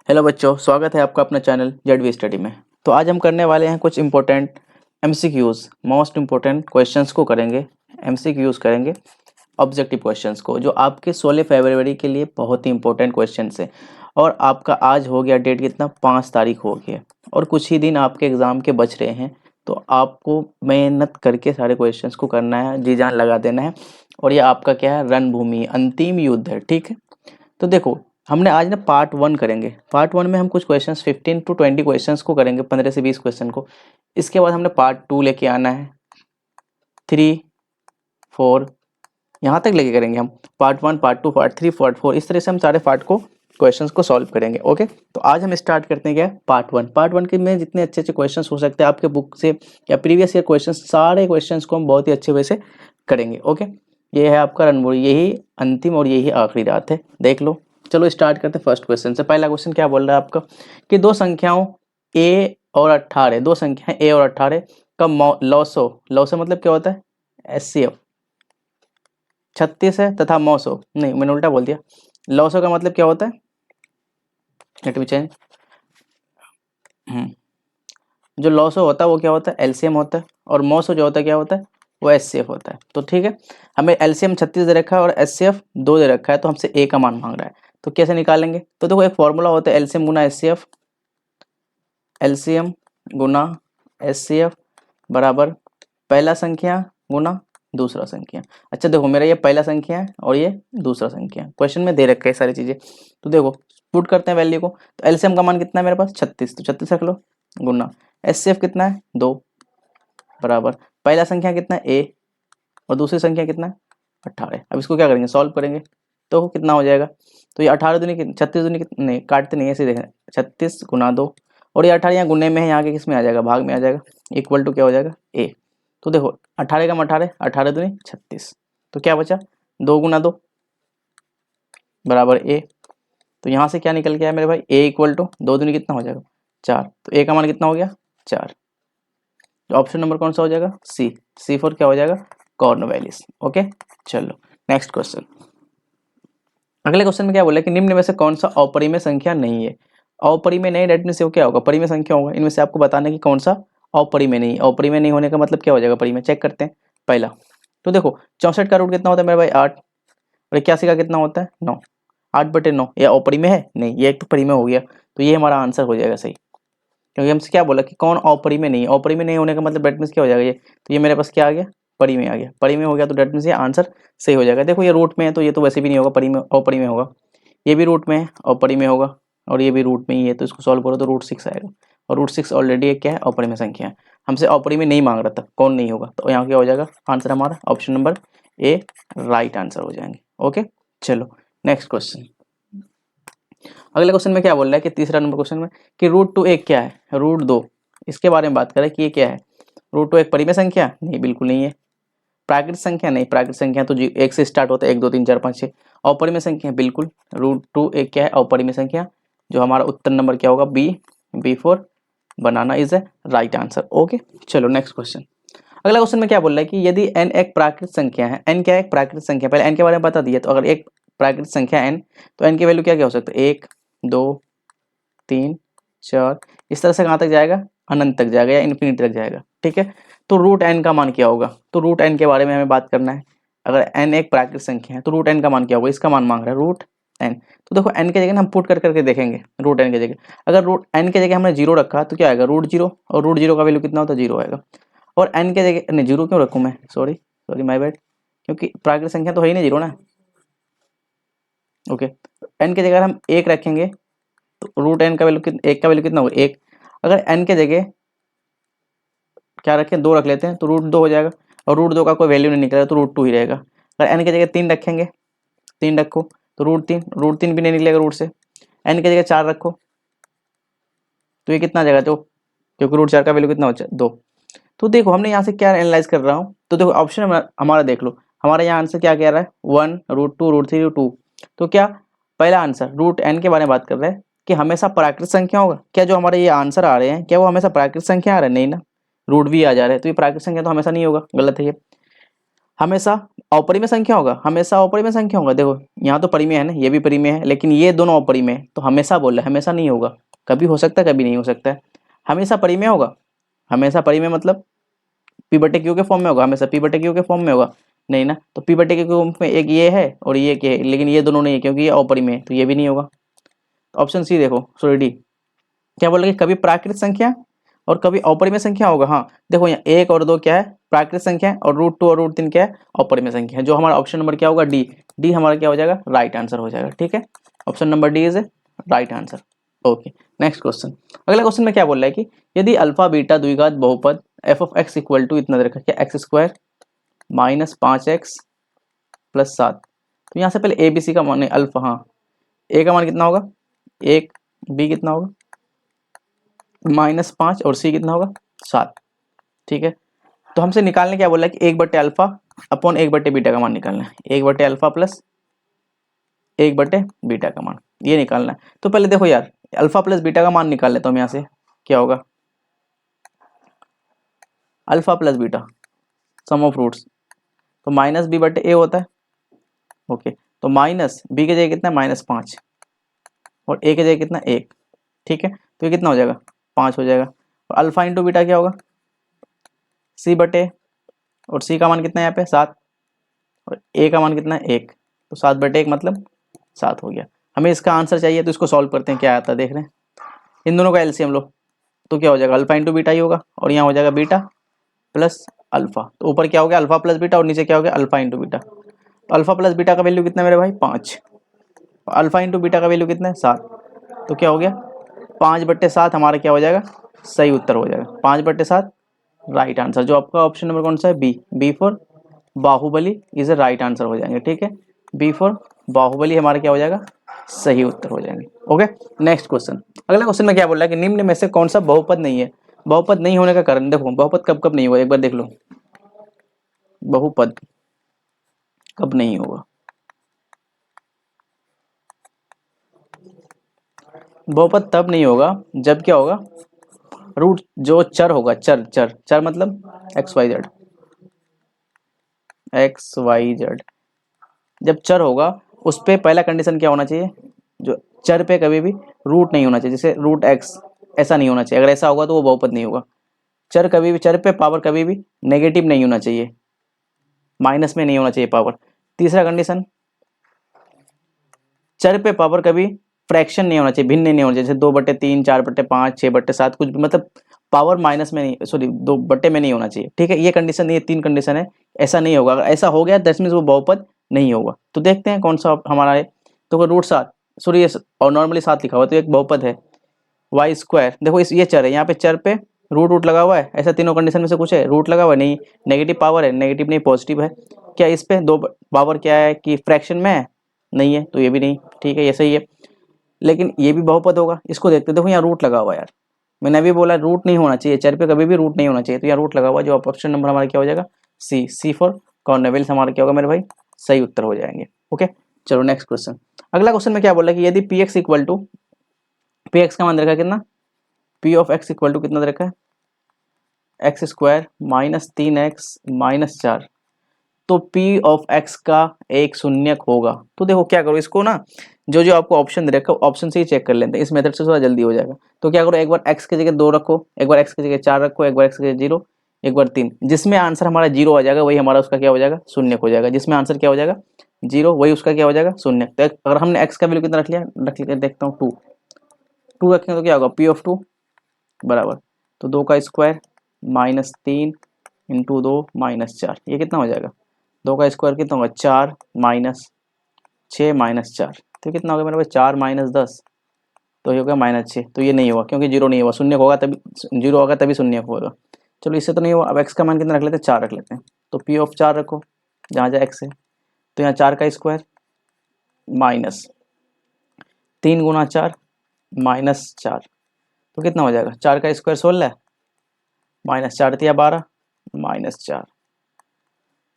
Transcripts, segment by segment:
Hello बच्चों, स्वागत है आपका अपना चैनल जेड स्टडी में। तो आज हम करने वाले हैं कुछ important MCQs, most important questions को करेंगे। एमसीक्यूज करेंगे, ऑब्जेक्टिव क्वेश्चंस को, जो आपके 16 फरवरी के लिए बहुत ही इंपॉर्टेंट क्वेश्चंस है। और आपका आज हो गया डेट कितना, 5 तारीख हो गया और कुछ ही दिन आपके एग्ज़ाम के बच रहे हैं। तो आपको मेहनत करके सारे क्वेश्चंस को करना है, जी जान लगा देना है। और ये आपका क्या है, रणभूमि, अंतिम युद्ध है, ठीक है। तो देखो, हमने आज ना पार्ट 1 करेंगे। पार्ट 1 में हम कुछ क्वेश्चंस 15 to 20 क्वेश्चंस को करेंगे, 15 से 20 क्वेश्चन को। इसके बाद हमने पार्ट 2 लेके आना है, 3, 4 यहाँ तक लेके करेंगे हम। पार्ट 1, पार्ट 2, पार्ट 3, पार्ट 4, इस तरह से हम सारे पार्ट को क्वेश्चंस को सॉल्व करेंगे। ओके, तो आज हम स्टार्ट करते हैं क्या, पार्ट 1। पार्ट 1 के में जितने अच्छे अच्छे क्वेश्चंस हो सकते हैं आपके बुक से या प्रीवियस ईयर क्वेश्चन, सारे क्वेश्चंस को हम बहुत ही अच्छे वे से करेंगे। ओके, ये है आपका रणभूमि, यही अंतिम और यही आखिरी रात है, देख लो। चलो स्टार्ट करते हैं फर्स्ट क्वेश्चन से। पहला क्वेश्चन क्या बोल रहा है आपका कि दो संख्याओं a और 18, दो संख्याएं a और 18 का लॉसो, लॉसो मतलब क्या होता है, एचसीएफ 36 है तथा मौसो, नहीं मैंने उल्टा बोल दिया। लॉसो का मतलब क्या होता है, लेट मी चेंज। जो लॉसो होता है वो क्या होता है, एलसीएम होता है, और मौसो जो होता है क्या होता है, वो एचसीएफ होता है। तो ठीक है, हमें एलसीएम 36 दे रखा है और एचसीएफ 2 दे रखा है, तो हमसे ए का मान मांग रहा है। तो कैसे निकालेंगे, तो देखो एक फॉर्मूला होता है एलसीएम गुना एचसीएफ, एलसीएम गुना एचसीएफ बराबर पहला संख्या गुना दूसरा संख्या। अच्छा देखो, मेरा ये पहला संख्या है और ये दूसरा संख्या है, क्वेश्चन में दे रखे हैं सारी चीजें। तो देखो पुट करते हैं वैल्यू को, तो एलसीएम का मान कितना है मेरे पास 36, तो 36 रख लो, गुना एचसीएफ कितना है 2 बराबर पहला संख्या कितना है ए और दूसरी संख्या कितना है 18। अब इसको क्या करेंगे, सॉल्व करेंगे, तो कितना हो जाएगा। तो ये 18 दूनी 36 दूनी नहीं काटते नहीं, ऐसे देखें 36 गुना 2, और ये 18 यहाँ गुने में है, यहाँ के किस में आ जाएगा, भाग में आ जाएगा, इक्वल टू क्या हो जाएगा ए। तो देखो 18 का 18, 18 दूनी 36, तो क्या बचा 2 गुना 2 बराबर ए। तो यहाँ से क्या निकल गया मेरे भाई, ए इक्वल टू 2 दूनी कितना हो जाएगा 4, तो ए का मान कितना हो गया 4। ऑप्शन नंबर कौन सा हो जाएगा, सी फॉर क्या हो जाएगा, कॉर्नवालिस। ओके, चलो नेक्स्ट क्वेश्चन। अगले क्वेश्चन में क्या बोला कि निम्न में से कौन सा अपरिमेय संख्या नहीं है। अपरिमेय नहीं, डेट में से वो क्या होगा, परिमेय संख्या होगा। इनमें से आपको बताना है कि कौन सा अपरिमेय नहीं। अपरिमेय नहीं होने का मतलब क्या हो जाएगा, परिमेय। चेक करते हैं। पहला तो देखो 64 का रूट कितना होता है मेरे भाई 8, और 81 का कितना होता है 9, 8/9। यह अपरिमेय है नहीं, ये एक तो परिमेय हो गया, तो ये हमारा आंसर हो जाएगा सही। क्योंकि हमसे क्या बोला कि कौन अपरिमेय नहीं, अपरिमेय नहीं होने का मतलब डेट मीन्स क्या हो जाएगा, ये तो ये मेरे पास क्या आ गया, परिमेय आ गया। परिमेय हो गया तो डेट मीन्स ये आंसर सही हो जाएगा। देखो ये रूट में है तो ये तो वैसे भी नहीं होगा, परिमेय अपरिमेय होगा। ये भी रूट में है अपरिमेय होगा, और ये भी रूट में ही है, तो इसको सॉल्व करो तो रूट 6 आएगा, और रूट 6 ऑलरेडी एक क्या है, अपरिमेय संख्या है। हमसे अपरिमेय नहीं मांग रहा था, कौन नहीं होगा, तो यहाँ क्या हो जाएगा आंसर हमारा option number A right answer हो जाएंगे। ओके, चलो नेक्स्ट क्वेश्चन। अगले क्वेश्चन में क्या बोल रहा है कि तीसरा नंबर क्वेश्चन में कि रूट 2 एक क्या है, रूट 2, इसके बारे में बात करें कि ये क्या है। रूट 2 एक परिमेय संख्या नहीं, बिल्कुल नहीं है। प्राकृत संख्या नहीं, प्राकृत संख्या तो एक से स्टार्ट होता है, 1 2 3 4 5 6। अपरिमेय संख्या बिल्कुल, रूट 2 एक क्या है, अपरिमेय संख्या। जो हमारा उत्तर नंबर क्या होगा, B for banana is a right answer. Okay, चलो नेक्स्ट क्वेश्चन। अगला क्वेश्चन में क्या बोल रहा है कि यदि n एक प्राकृत संख्या है, n क्या है, एक प्राकृत संख्या, पहले n के बारे में बता दिया। तो अगर एक प्राकृत संख्या n, तो n की वैल्यू क्या क्या हो सकता है, 1 2 3 4, इस तरह से कहाँ तक जाएगा, अनंत तक जाएगा या इन्फिनिटी तक जाएगा। ठीक है, तो रूट n का मान क्या होगा, तो रूट n के बारे में हमें बात करना है। अगर n एक प्राकृत संख्या है तो रूट n का मान क्या होगा, इसका मान मांग रहा है रूट n। तो देखो n के जगह हम पुट कर करके देखेंगे, रूट n के जगह अगर रूट n के जगह हमने 0 रखा तो क्या आएगा रूट 0, और रूट 0 का वैल्यू कितना होता है 0 आएगा। और n के जगह नहीं, 0 क्यों रखूँ मैं, सॉरी सॉरी माय बैड, क्योंकि प्राकृत संख्या तो है ही नहीं 0 ना। ओके, n के जगह हम 1 रखेंगे तो रूट n का वैल्यू 1 का वैल्यू कितना होगा 1। अगर n के जगह क्या रखें 2 रख लेते हैं तो रूट 2 हो जाएगा, और रूट 2 का कोई वैल्यू नहीं निकलेगा तो रूट 2 ही रहेगा। अगर n की जगह 3 रखेंगे, 3 रखो तो रूट 3 भी नहीं निकलेगा रूट से। n की जगह 4 रखो तो ये कितना आ जाएगा, तो क्योंकि रूट 4 का वैल्यू कितना हो जाए 2। तो देखो हमने यहाँ से क्या एनालाइज कर रहा हूँ, तो देखो ऑप्शन हमारा देख लो, हमारा यहाँ आंसर क्या कह रहा है 1 रूट 2 रूट 3 2। तो क्या पहला आंसर रूट n के बारे में बात कर रहा है कि हमेशा प्राकृत संख्या होगा क्या, जो हमारे ये आंसर आ रहे हैं क्या वो हमेशा प्राकृत संख्या आ रहे हैं, नहीं ना, रूट भी आ जा रहे हैं, तो ये प्राकृत संख्या तो हमेशा नहीं होगा, गलत है ये। हमेशा अपरिमेय संख्या होगा, हमेशा अपरिमेय संख्या होगा। देखो यहाँ तो परिमेय है ना, ये भी परिमेय है, लेकिन ये दोनों अपरिमेय है, तो हमेशा बोल रहे हैं, हमेशा नहीं होगा, कभी हो सकता है कभी नहीं हो सकता है। हमेशा परिमेय होगा, हमेशा परिमेय मतलब पी बटे क्यू के फॉर्म में होगा, हमेशा पी बटे क्यू के फॉर्म में होगा नहीं ना। तो पी बटे क्यू में एक ये है और ये क्या है, लेकिन ये दोनों नहीं है क्योंकि ये अपरिमेय है, तो ये भी नहीं होगा। तो ऑप्शन सी देखो, सॉरी डी, क्या बोल रहे कि कभी प्राकृत संख्या और कभी अपरिमेय संख्या होगा। हाँ देखो यहाँ 1 और 2 क्या है, प्राकृत संख्या है, और √2 और √3 क्या है, अपरिमेय संख्या है। जो हमारा ऑप्शन नंबर क्या होगा, डी। डी हमारा क्या हो जाएगा, राइट आंसर हो जाएगा। ठीक है, option number D is a right answer. Okay, next question. अगला क्वेश्चन में क्या बोल रहा है कि यदि अल्फा बीटा द्विघात बहुपद F of X equal to इतना दे रखा है, क्या x square minus 5x plus 7। तो यहाँ से पहले ए बी सी का मान अल्फा, हाँ ए का मान कितना होगा 1, बी कितना होगा -5 और सी कितना होगा 7। ठीक है, तो हमसे निकालने क्या बोला है कि 1 बटे अल्फा अपॉन 1 बटे बीटा का मान निकालना है। 1 बटे अल्फा प्लस 1 बटे बीटा का मान ये निकालना है। तो पहले देखो यार, अल्फा प्लस बीटा का मान निकाल लेता हूँ यहाँ से। क्या होगा, alpha plus beta sum of roots, तो माइनस बी बटे ए होता है। ओके, तो माइनस बी के जगह कितना है -5 और ए के जगह कितना 1। ठीक है, तो ये कितना हो जाएगा 5 हो जाएगा। और अल्फा इंटू बीटा क्या होगा सी बटे, और सी का मान कितना है यहाँ पे 7 और ए का मान कितना है 1, तो 7 बटे 1 मतलब 7 हो गया। हमें इसका आंसर चाहिए, तो इसको सॉल्व करते हैं क्या आता है, देख रहे हैं इन दोनों का एलसीएम लो, तो क्या हो जाएगा अल्फा इंटू बीटा ही होगा, और यहाँ हो जाएगा बीटा प्लस अल्फा। तो ऊपर क्या हो गया अल्फा प्लस बीटा और नीचे क्या हो गया अल्फा इंटू बीटा। तो अल्फा प्लस बीटा का वैल्यू कितना है मेरे भाई 5, अल्फा इंटू बीटा का वैल्यू कितना है 7। तो क्या हो गया 5 बट्टे 7 हमारा क्या हो जाएगा सही उत्तर हो जाएगा, 5 बट्टे 7 राइट आंसर। जो आपका ऑप्शन नंबर कौन सा है, B, B for Baahubali is a right answer हो जाएंगे। ठीक है, बी फॉर बाहुबली हमारा क्या हो जाएगा सही उत्तर हो जाएंगे। Okay, next question. अगला क्वेश्चन में क्या बोल रहा है कि निम्न में से कौन सा बहुपद नहीं है। बहुपद नहीं होने का कारण देखो, बहुपद कब कब नहीं हुआ एक बार देख लो, बहुपद कब नहीं होगा। बहुपद तब नहीं होगा जब क्या होगा, रूट जो चर होगा, चर चर चर मतलब X Y Z, X Y Z जब चर होगा उस पे पहला कंडीशन क्या होना चाहिए, जो चर पे कभी भी रूट नहीं होना चाहिए, जैसे रूट एक्स ऐसा नहीं होना चाहिए। अगर ऐसा होगा तो वो बहुपद नहीं होगा। चर कभी भी, चर पे पावर कभी भी नेगेटिव नहीं होना चाहिए, माइनस में नहीं होना चाहिए पावर। तीसरा कंडीशन, चर पे पावर कभी फ्रैक्शन नहीं होना चाहिए, भिन्न नहीं होना चाहिए, जैसे 2/3, 4/5, 6/7 कुछ भी, मतलब पावर माइनस में नहीं, सॉरी 2 बट्टे में नहीं होना चाहिए। ठीक है, ये कंडीशन, ये 3 कंडीशन है, ऐसा नहीं होगा। अगर ऐसा हो गया दैट मींस वो बहुपद नहीं होगा। तो देखते हैं कौन सा हमारा है। तो √7, सॉरी और नॉर्मली 7 लिखा हुआ तो एक बहुपद है। वाई स्क्वायर देखो इस ये चर है, यहाँ पे चर पे रूट रूट लगा हुआ है, ऐसा तीनों कंडीशन में से कुछ है, रूट लगा हुआ है नहीं, नेगेटिव पावर है, नेगेटिव नहीं पॉजिटिव है, क्या इस पे 2 पावर क्या है कि फ्रैक्शन में है नहीं है, तो ये भी नहीं। ठीक है, ये सही है, लेकिन ये भी बहुपद होगा। इसको देखते देखो यहाँ रूट लगा हुआ है यार, मैंने अभी बोला रूट नहीं होना चाहिए, चर पे कभी भी रूट नहीं होना चाहिए, तो यहाँ रूट लगा हुआ है। जो ऑप्शन नंबर हमारा क्या हो जाएगा सी, सी फॉर कॉर्नवेल्स हमारा क्या होगा मेरे भाई सही उत्तर हो जाएंगे। ओके, चलो नेक्स्ट क्वेश्चन। अगला क्वेश्चन में क्या बोला कि यदि P X equal to, P X का मान रखा है कितना, P of X equal to कितना दे रखा है एक्स स्क्वायर -3x -4, तो पी ऑफ एक्स का एक शून्यक होगा। तो देखो क्या करो इसको ना, जो जो आपको ऑप्शन दे रखा है ऑप्शन से ही चेक कर लेते हैं, इस मेथड से थोड़ा जल्दी हो जाएगा। तो क्या करो, एक बार एक्स की जगह 2 रखो, एक बार एक्स की जगह 4 रखो, एक बार एक्स की जगह 0, एक बार 3, जिसमें आंसर हमारा 0 आ जाएगा वही हमारा उसका क्या हो जाएगा शून्यक हो जाएगा। जिसमें आंसर क्या हो जाएगा 0 वही उसका क्या हो जाएगा शून्यक। तो अगर हमने एक्स का वैल्यू कितना रख लिया, रख लिया देखता हूँ 2, 2 रखेंगे तो क्या होगा पी ऑफ 2 बराबर, तो 2 का स्क्वायर -3 इंटू 2 -4, ये कितना हो जाएगा 2 का स्क्वायर कितना होगा 4 -6 -4, तो कितना होगा मेरे पास 4 -10, तो ये होगा -6। तो ये नहीं होगा क्योंकि 0 नहीं होगा, शून्य होगा तभी, 0 होगा तभी शून्य होगा। चलो इससे तो नहीं हुआ, अब एक्स का मान कितना रख लेते हैं 4 रख लेते हैं। तो पी ऑफ 4 रखो जहाँ जहाँ एक्स है, तो यहाँ 4 का स्क्वायर -3 गुना 4 -4, तो कितना हो जाएगा 4 का स्क्वायर 16 -4 दिया 12 -4,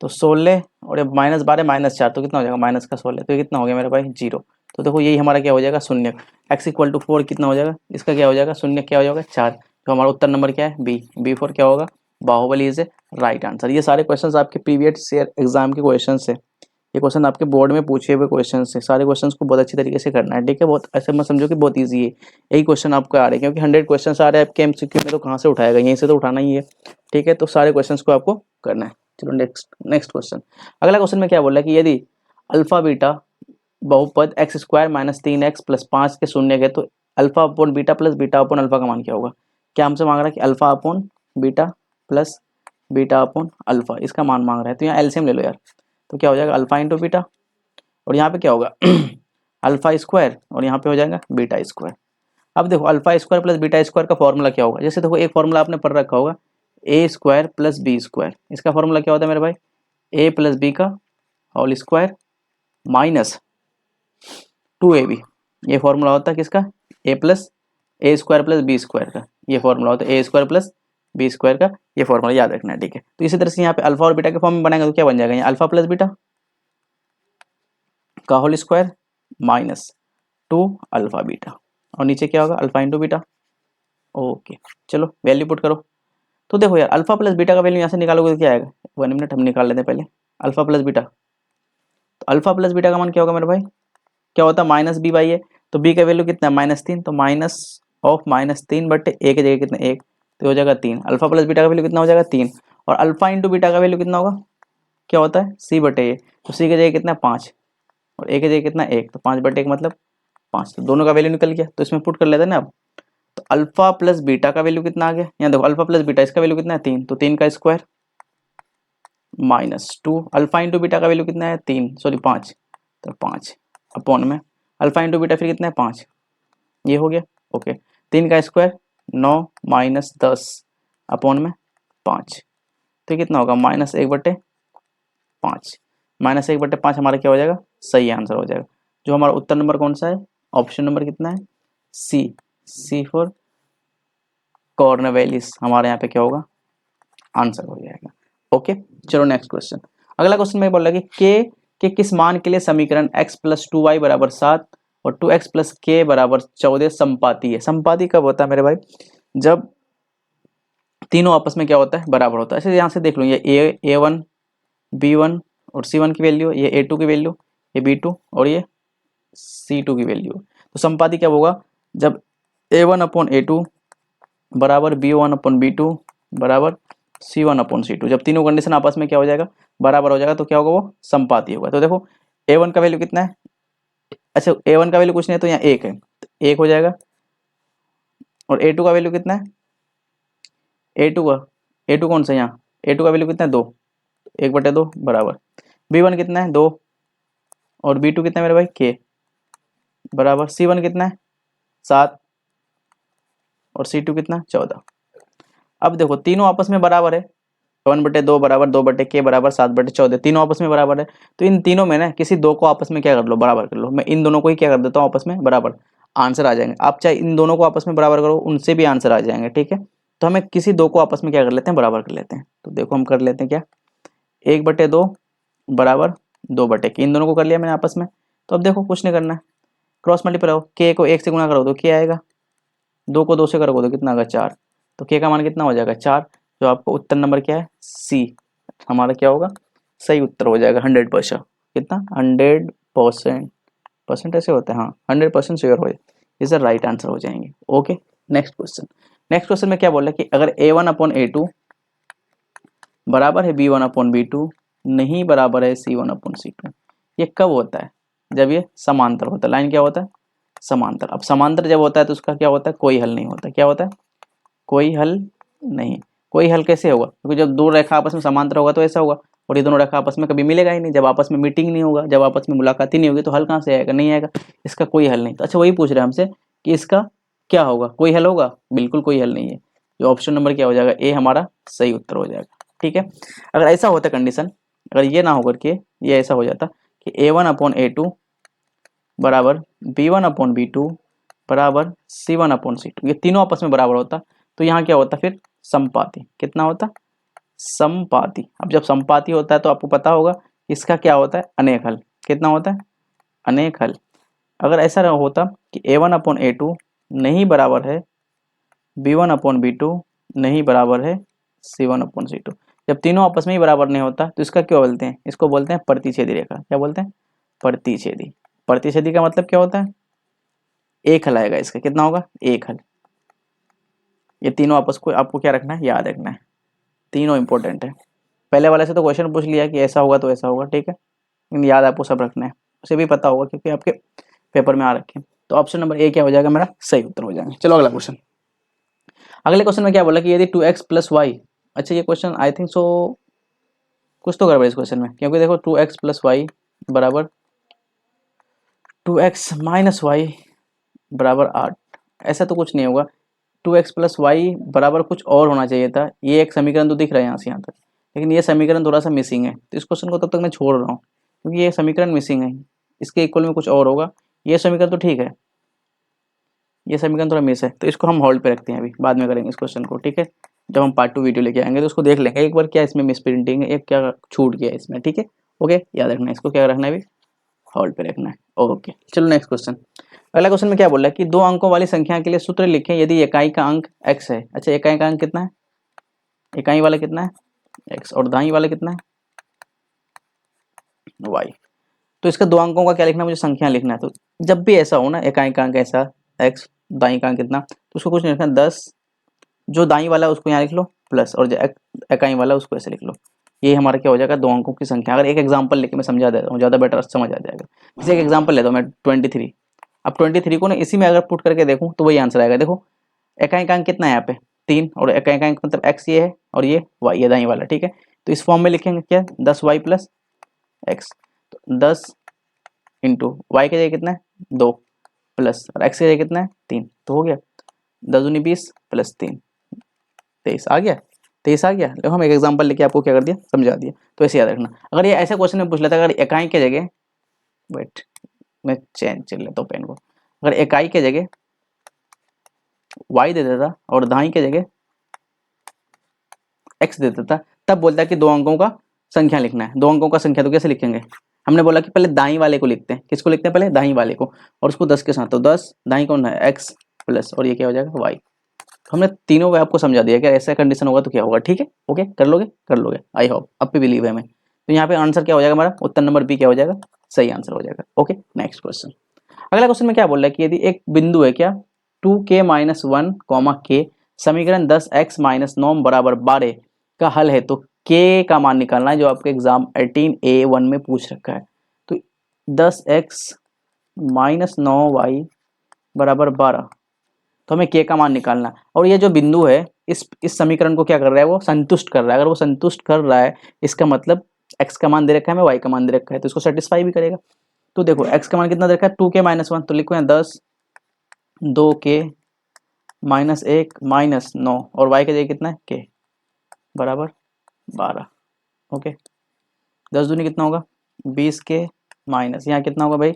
तो 16 और -12 -4, तो कितना हो जाएगा माइनस का 16, तो ये कितना हो गया मेरे भाई 0। तो देखो यही हमारा क्या हो जाएगा शून्य। x इक्वल टू 4 कितना हो जाएगा, इसका क्या हो जाएगा शून्य क्या हो जाएगा 4। तो हमारा उत्तर नंबर क्या है बी, बी फॉर क्या होगा Baahubali is a right answer. ये सारे क्वेश्चंस आपके प्रीवियस ईयर एग्जाम के क्वेश्चंस है, ये क्वेश्चन आपके बोर्ड में पूछे हुए क्वेश्चन है। सारे क्वेश्चंस को बहुत अच्छी तरीके से करना है, ठीक है। बहुत ऐसे मत समझो कि बहुत ईजी है, यही क्वेश्चन आपको आ रहे हैं, क्योंकि 100 क्वेश्चन आ रहे हैं आपके एमसीक्यू में, तो कहाँ से उठाएगा, यहीं से तो उठाना ही है, ठीक है। तो सारे क्वेश्चन को आपको करना है। चलो नेक्स्ट क्वेश्चन। अगला क्वेश्चन में क्या बोल रहा है कि यदि अल्फा बीटा बहुपद x square minus 3x plus 5 के शून्य है, तो alpha upon beta plus beta upon alpha का मान क्या होगा। क्या हमसे मांग रहा है कि alpha upon beta plus beta upon alpha, इसका मान मांग रहा है। तो यहाँ एलसीएम ले लो यार, तो क्या हो जाएगा अल्फा इंटू बीटा, और यहाँ पे क्या होगा अल्फा स्क्वायर, और यहाँ पे हो जाएगा बीटा स्क्वायर। अब देखो alpha square plus beta square का फॉर्मूला क्या होगा। जैसे देखो एक फॉर्मूला आपने पढ़ रखा होगा, ए स्क्वायर प्लस बी स्क्वायर, इसका फॉर्मूला क्या होता है मेरे भाई, ए प्लस बी का होल स्क्वायर माइनस 2ab। ये फॉर्मूला होता है किसका, ए प्लस ए स्क्वायर प्लस बी स्क्वायर का, ये फॉर्मूला होता है ए स्क्वायर प्लस बी स्क्वायर का, ये फॉर्मूला याद रखना है, ठीक है। तो इसी तरह से यहाँ पे अल्फा और बीटा के फॉर्म में बनाएंगे तो क्या बन जाएगा, यहाँ अल्फा प्लस बीटा का whole square minus 2 alpha beta, और नीचे क्या होगा अल्फा इंटू बीटा। ओके चलो वैल्यू पुट करो। तो देखो यार अल्फा प्लस बीटा का वैल्यू यहाँ से निकालोगे तो क्या आएगा, 1 मिनट हम निकाल लेते हैं पहले अल्फा प्लस बीटा। तो अल्फा प्लस बीटा का मान क्या होगा मेरे भाई, क्या होता है माइनस बी बाई ए, तो बी का वैल्यू कितना है -3, तो माइनस ऑफ -3 बटे ए की जगह कितना 1, तो हो जाएगा 3। अल्फा प्लस बीटा का वैल्यू कितना हो जाएगा 3, और अल्फा इंटू बीटा का वैल्यू कितना होगा, क्या होता है सी बटे ए, तो सी की जगह कितना है 5, और ए की जगह कितना 1, तो 5 बटे 1 मतलब 5, तो दोनों का वैल्यू निकल गया। तो इसमें पुट कर लेते हैं ना अब। तो अल्फा प्लस बीटा का वैल्यू कितना आ गया, यहाँ देखो अल्फा प्लस बीटा इसका वैल्यू कितना है 3, तो 3 का स्क्वायर -2, अल्फा इंटू बीटा का वैल्यू कितना है 5, तो 5 अपॉन में अल्फा इंटू बीटा फिर कितना है 5, ये हो गया। ओके 3 का स्क्वायर 9 माइनस 10 अपॉन में 5, तो कितना होगा -1/5, -1/5 हमारा क्या हो जाएगा, सही आंसर हो जाएगा। जो हमारा उत्तर नंबर कौन सा है, ऑप्शन नंबर कितना है, सी फॉर कॉर्नवेलिस, हमारे यहाँ पे क्या होगा आंसर हो जाएगा। ओके चलो नेक्स्ट क्वेश्चन। अगला क्वेश्चन में बोल रहा है कि के किस मान के लिए समीकरण x प्लस 2y बराबर 7 और 2x प्लस k बराबर 14 संपाती है। संपाती कब होता है मेरे भाई, जब तीनों आपस में क्या होता है बराबर होता है। ऐसे यहाँ से देख लो, ये a1 b1 और c1 की वैल्यू, ये a2 की वैल्यू, ये b2 और ये c2 की वैल्यू। तो संपाती क्या होगा, जब a1 अपॉन a2 बराबर b1 अपॉन b2 बराबर c1 अपॉन c2, जब तीनों कंडीशन आपस में क्या हो जाएगा बराबर हो जाएगा, तो क्या होगा वो संपाती होगा। तो देखो a1 का वैल्यू कितना है, अच्छा a1 का वैल्यू कुछ नहीं है तो यहाँ 1 है, तो 1 हो जाएगा। और a2 का वैल्यू कितना है, a2 कौन सा है यहाँ, a2 का वैल्यू कितना है 2, 1/2 बराबर b1 कितना है 2, और b2 कितना है मेरे भाई k बराबर c1 कितना है 7, और c2 कितना 14। अब देखो तीनों आपस में बराबर है, 1/2 बराबर 2/k बराबर 7/14, तीनों आपस में बराबर है। तो इन तीनों में ना किसी दो को आपस में क्या कर लो बराबर कर लो, मैं इन दोनों को ही क्या कर देता हूँ आपस में बराबर, आंसर आ जाएंगे। आप चाहे इन दोनों को आपस में बराबर करो, उनसे भी आंसर आ जाएंगे, ठीक है। तो हमें किसी दो को आपस में क्या कर लेते हैं बराबर कर लेते हैं। तो देखो हम कर लेते हैं क्या, 1/2 बराबर 2/k, इन दोनों को कर लिया मैंने आपस में। तो अब देखो कुछ नहीं करना है, क्रॉस मल्टीप्लाई हो, k को 1 से गुणा करो तो क्या आएगा, 2 को 2 से करोगे तो कितना आएगा 4, तो k का मान कितना हो जाएगा 4। जो आपको उत्तर नंबर क्या है सी, हमारा क्या होगा सही उत्तर हो जाएगा 100%, कितना 100% ऐसे होता है, हाँ 100% श्योर हो जाए, इज द राइट आंसर हो जाएंगे। ओके नेक्स्ट क्वेश्चन में क्या बोल रहा है कि अगर a1 अपॉन a2 बराबर है b1 अपॉन b2 नहीं बराबर है c1 अपॉन c2, ये कब होता है, जब ये समांतर होता है। लाइन क्या होता है समांतर। अब समांतर जब होता है तो उसका क्या होता है कोई हल नहीं होता, क्या होता है कोई हल नहीं। कोई हल कैसे होगा, क्योंकि जब दो रेखा आपस में समांतर होगा तो ऐसा होगा, और ये दोनों रेखा आपस में कभी मिलेगा ही नहीं, जब आपस में मीटिंग नहीं होगा, जब आपस में मुलाकात ही नहीं होगी तो हल कहाँ से आएगा, नहीं आएगा, इसका कोई हल नहीं। तो अच्छा वही पूछ रहे हैं हमसे कि इसका क्या होगा, कोई हल होगा, बिल्कुल कोई हल नहीं है। जो ऑप्शन नंबर क्या हो जाएगा ए हमारा सही उत्तर हो जाएगा, ठीक है। अगर ऐसा होता कंडीशन, अगर ये ना होकर के ये ऐसा हो जाता कि a1 अपॉन a2 बराबर b1 अपॉन b2 बराबर c1 अपॉन c2, ये तीनों आपस में बराबर होता, तो यहाँ क्या होता फिर समपाती, कितना होता समपाती। अब जब समपाती होता है तो आपको पता होगा इसका क्या होता है अनेक हल, कितना होता है अनेक हल। अगर ऐसा होता कि a1 अपॉन a2 नहीं बराबर है b1 अपॉन b2 नहीं बराबर है C1/C2। जब तीनों आपस में ही बराबर नहीं होता तो इसका क्या बोलते हैं, इसको बोलते हैं प्रतिच्छेदी रेखा। क्या बोलते हैं, प्रतिच्छेदी। प्रतिच्छेदी का मतलब क्या होता है, एक हल आएगा इसका, कितना होगा, एक हल। ये तीनों आपस को आपको क्या रखना है, याद रखना है, तीनों इंपॉर्टेंट है। पहले वाले से तो क्वेश्चन पूछ लिया कि ऐसा होगा तो ऐसा होगा, ठीक है, लेकिन याद आपको सब रखना है, उसे भी पता होगा क्योंकि आपके पेपर में आ रखे हैं। तो ऑप्शन नंबर ए क्या हो जाएगा, मेरा सही उत्तर हो जाएगा। चलो अगला क्वेश्चन। अगले क्वेश्चन में क्या बोला कि यदि 2x + y, अच्छा ये क्वेश्चन आई थिंक सो कुछ तो गड़बड़ इस क्वेश्चन में, क्योंकि देखो 2x + y बराबर 2x - y बराबर 8, ऐसा तो कुछ नहीं होगा। 2x + y बराबर कुछ और होना चाहिए था। ये एक समीकरण तो दिख रहा है यहाँ से यहाँ तक, लेकिन ये समीकरण थोड़ा सा मिसिंग है, तो इस क्वेश्चन को तब तक मैं छोड़ रहा हूँ क्योंकि ये समीकरण मिसिंग है, इसके इक्वल में कुछ और होगा। ये समीकरण तो ठीक है, ये समीकरण थोड़ा मिस है, तो इसको हम होल्ड पे रखते हैं, अभी बाद में करेंगे इस क्वेश्चन को, ठीक है। जब हम पार्ट 2 वीडियो लेके आएंगे तो उसको देख लेंगे एक बार क्या इसमें मिस प्रिंटिंग है, एक क्या छूट गया है इसमें, ठीक है। ओके, याद रखना है इसको, क्या रखना है अभी, होल्ड पे रखना है। ओके, चलो नेक्स्ट क्वेश्चन। अगला क्वेश्चन में क्या बोल रहा है कि 2 अंकों वाली संख्या के लिए सूत्र लिखें यदि इकाई का अंक x है। अच्छा, इकाई का अंक कितना है, इकाई वाला कितना है x, और दाई वाला कितना है y। तो इसका 2 अंकों का क्या लिखना है, मुझे संख्या लिखना है। तो जब भी ऐसा हो ना, इकाई का अंक ऐसा x, दाई का अंक कितना, तो उसको कुछ नहीं लिखना, 10, जो दाई वाला है उसको यहाँ लिख लो प्लस, और जो इकाई वाला है उसको ऐसे लिख लो। ये हमारा क्या हो जाएगा, 2 अंकों की संख्या। अगर एक एग्जांपल लेके मैं समझा देता हूँ, ज़्यादा बेटर समझ आ जाएगा। जैसे एक एग्जांपल लेता हूँ मैं 23। अब 23 को ना इसी में अगर पुट करके देखूँ तो वही आंसर आएगा। देखो इकाई का अंक कितना है यहाँ पे 3, और इकाई का अंक मतलब x ये है और ये y, ये दाई वाला, ठीक है। तो इस फॉर्म में लिखेंगे क्या, 10y + x। तो 10 इंटू y की जगह कितना है 2 प्लस, और x की जगह कितना है 3, तो हो गया 10 दूनी 20 + 3 23 आ गया, 23 आ गया। देखो हम एक एग्जांपल लेके आपको क्या कर दिया, समझा दिया। तो ऐसे याद रखना। अगर ये ऐसे क्वेश्चन में पूछ लेता, अगर इकाई की जगह, वेट मैं चेंज कर लेता हूँ पेन को, अगर इकाई की जगह y दे देता और दाई की जगह x दे देता, तब बोलता है कि 2 अंकों का संख्या लिखना है। 2 अंकों का संख्या तो कैसे लिखेंगे, हमने बोला कि पहले दाई वाले को लिखते हैं। किसको लिखते हैं, पहले दाई वाले को, और उसको 10 के साथ, तो 10 दाई कौन है x प्लस, और ये क्या हो जाएगा y। हमने तीनों को आपको समझा दिया कि ऐसा कंडीशन होगा तो क्या होगा, ठीक है। ओके, कर लोगे, कर लोगे, आई होप, अब भी बिलीव है मैं। तो यहाँ पे आंसर क्या हो जाएगा हमारा, उत्तर नंबर बी क्या हो जाएगा, सही आंसर हो जाएगा। Okay, next question. अगला क्वेश्चन में क्या बोल रहा है कि यदि एक बिंदु है क्या 2k - 1, k समीकरण 10x - 9 = 12 का हल है, तो k का मान निकालना है, जो आपके एग्जाम 18A1 में पूछ रखा है। तो 10x - 9y = 12, तो हमें k का मान निकालना है। और ये जो बिंदु है इस समीकरण को क्या कर रहा है, वो संतुष्ट कर रहा है। अगर वो संतुष्ट कर रहा है, इसका मतलब x का मान दे रखा है, हमें y का मान दे रखा है, तो इसको सेटिस्फाई भी करेगा। तो देखो x का मान कितना दे रखा है 2k - 1, तो लिखो यहाँ 10 2k - 1 - 9, और y की जगह कितना है k बराबर 12। ओके, 10 दूनी कितना होगा 20k माइनस यहाँ कितना होगा भाई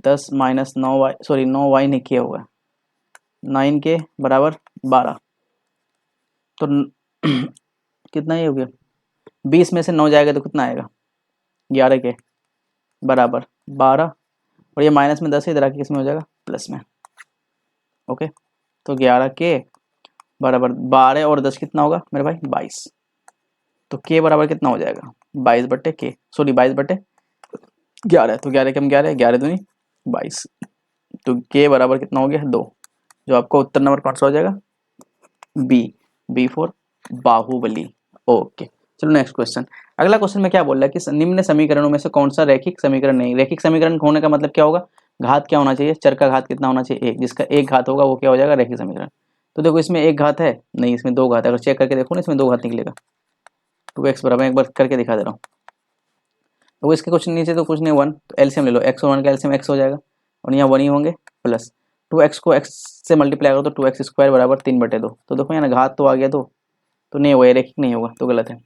10 - 9y, सॉरी 9y नहीं k होगा 9k बराबर 12। तो कितना ही हो गया, 20 में से 9 जाएगा तो कितना आएगा 11k बराबर 12, और ये माइनस में 10 इधर आके किस में हो जाएगा प्लस में। ओके, तो 11k बराबर 12 और 10 कितना होगा मेरे भाई 22। तो k बराबर कितना हो जाएगा 22/k, सॉरी 22/11, तो 11 कम 11, 11 दूनी 22, तो k बराबर कितना हो गया 2, जो आपको उत्तर नंबर कौन सा हो जाएगा बी फॉर बाहुबली। ओके, चलो नेक्स्ट क्वेश्चन। अगला क्वेश्चन में क्या बोल रहा है कि निम्न समीकरणों में से कौन सा रैखिक समीकरण नहीं। रैखिक समीकरण होने का मतलब क्या होगा, घात क्या होना चाहिए, चर का घात कितना होना चाहिए 1, जिसका 1 घात होगा वो क्या हो जाएगा रैखिक समीकरण। तो देखो इसमें 1 घात है नहीं, इसमें 2 घात है। अगर चेक करके देखो ना इसमें 2 घात निकलेगा। 2x बराबर, एक बार करके दिखा दे रहा हूँ। तो इसके कुछ नीचे तो कुछ नहीं 1, तो एलसीएम ले लो, x और 1 का एलसीएम x हो जाएगा, और यहाँ 1 ही होंगे प्लस 2x को x से मल्टीप्लाई करो तो 2x² बराबर 3/2। तो देखो यहाँ घात तो आ गया, तो नहीं होगा, ये रैखिक नहीं होगा, तो गलत है।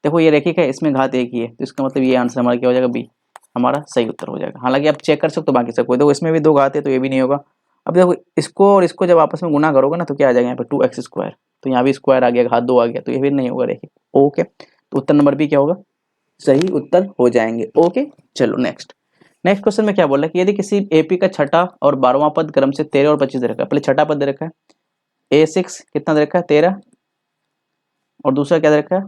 देखो ये रैखिक है, इसमें घात एक ही है, तो इसका मतलब ये आंसर हमारा क्या हो जाएगा बी, हमारा सही उत्तर हो जाएगा। हालांकि आप चेक कर सकते हो बाकी सबको, देखो इसमें भी 2 घात है तो ये भी नहीं होगा। अब देखो इसको और इसको जब आपस में गुना करोगे ना तो क्या आ जाएगा यहाँ पे 2x², तो यहाँ भी स्क्वायर आ गया, घात 2 आ गया, तो ये भी नहीं होगा रैखिक। ओके, तो उत्तर नंबर बी क्या होगा, सही उत्तर हो जाएंगे। ओके, चलो नेक्स्ट क्वेश्चन में क्या बोल रहा है कि यदि किसी एपी का छठा और 12वां पद क्रम से 13 और 25 दे रखा है। पहले छठा पद दे रखा है A6 कितना दे रखा है 13, और दूसरा क्या दे रखा है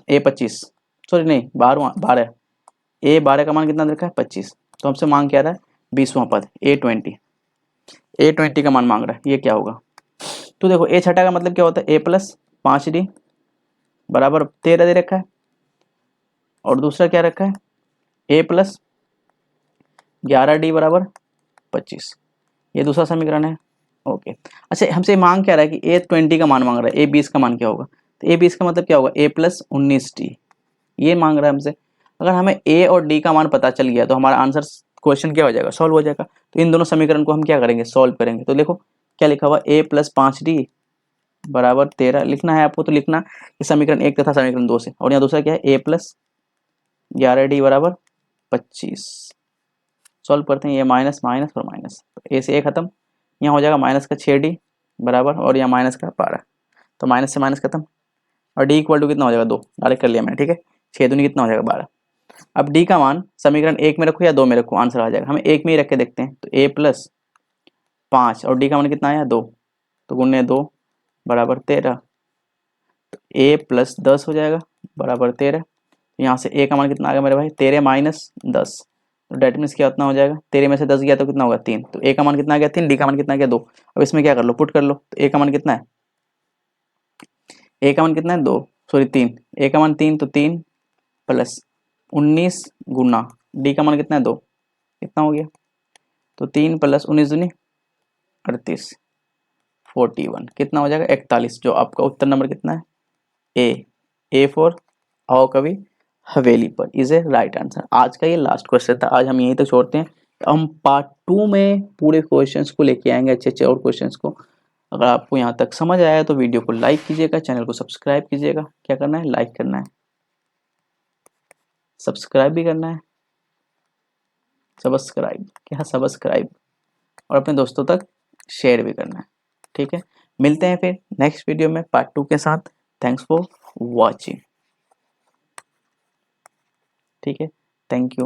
A25, सॉरी नहीं 12 A12 का मान कितना दे रखा है 25। तो हमसे मांग क्या रहा है 20वां पद A20 का मान मांग रहा है, ये क्या होगा। तो देखो A छठा का मतलब क्या होता है A+5D बराबर 13 दे रखा है, और दूसरा क्या रखा है A+11D बराबर 25, ये दूसरा समीकरण है। ओके, अच्छा हमसे मांग क्या रहा है कि A20 का मान मांग रहा है, A20 का मान क्या होगा। तो A20 का मतलब क्या होगा A+19D, ये मांग रहा है हमसे। अगर हमें A और D का मान पता चल गया तो हमारा आंसर क्वेश्चन क्या हो जाएगा, सॉल्व हो जाएगा। तो इन दोनों समीकरण को हम क्या करेंगे, सॉल्व करेंगे। तो देखो क्या लिखा हुआ A+5D बराबर 13 लिखना है आपको, तो लिखना ये समीकरण 1 तथा समीकरण 2 से, और यहाँ दूसरा क्या है A+11D बराबर 25। सॉल्व करते हैं, ये माइनस माइनस और माइनस, ए से ए खत्म, यहाँ हो जाएगा माइनस का 6D बराबर, और यहाँ माइनस का 12, तो माइनस से माइनस खत्म, और डी इक्वल टू कितना हो जाएगा 2, डायरेक्ट कर लिया मैंने, ठीक है। 6 दूनी कितना हो जाएगा 12। अब डी का मान समीकरण 1 में रखो या 2 में रखो, आंसर आ जाएगा। हमें 1 में ही रख के देखते हैं, तो A+5 और डी का मान कितना आया 2, तो गुणे 2 बराबर 13, तो A+10 हो जाएगा बराबर 13। यहाँ से ए का मान कितना आ गया मेरे भाई 13 माइनस 10, तो डेट मीन्स क्या उतना हो जाएगा, 13 में से 10 गया तो कितना होगा 3, तो ए का मान कितना आ गया 3, डी का मान कितना आ गया 2। अब इसमें क्या कर लो, पुट कर लो, तो ए का मान कितना है, ए का मान कितना है 2, सॉरी 3, ए का मान 3, तो 3 प्लस 19 गुना डी का मान कितना है 2, कितना हो गया, तो 3 प्लस 19 दूनी 38, 41 कितना हो जाएगा 41। जो आपका उत्तर नंबर कितना है ए फॉर आओ कभी हवेली पर इज ए राइट आंसर। आज का ये लास्ट क्वेश्चन था, आज हम यहीं तक छोड़ते हैं। हम पार्ट 2 में पूरे क्वेश्चंस को लेके आएंगे, अच्छे अच्छे और क्वेश्चंस को। अगर आपको यहाँ तक समझ आया तो वीडियो को लाइक कीजिएगा, चैनल को सब्सक्राइब कीजिएगा। क्या करना है, लाइक करना है, सब्सक्राइब भी करना है, सब्सक्राइब और अपने दोस्तों तक शेयर भी करना है, ठीक है। मिलते हैं फिर नेक्स्ट वीडियो में पार्ट 2 के साथ। थैंक्स फॉर वॉचिंग, ठीक है, थैंक यू।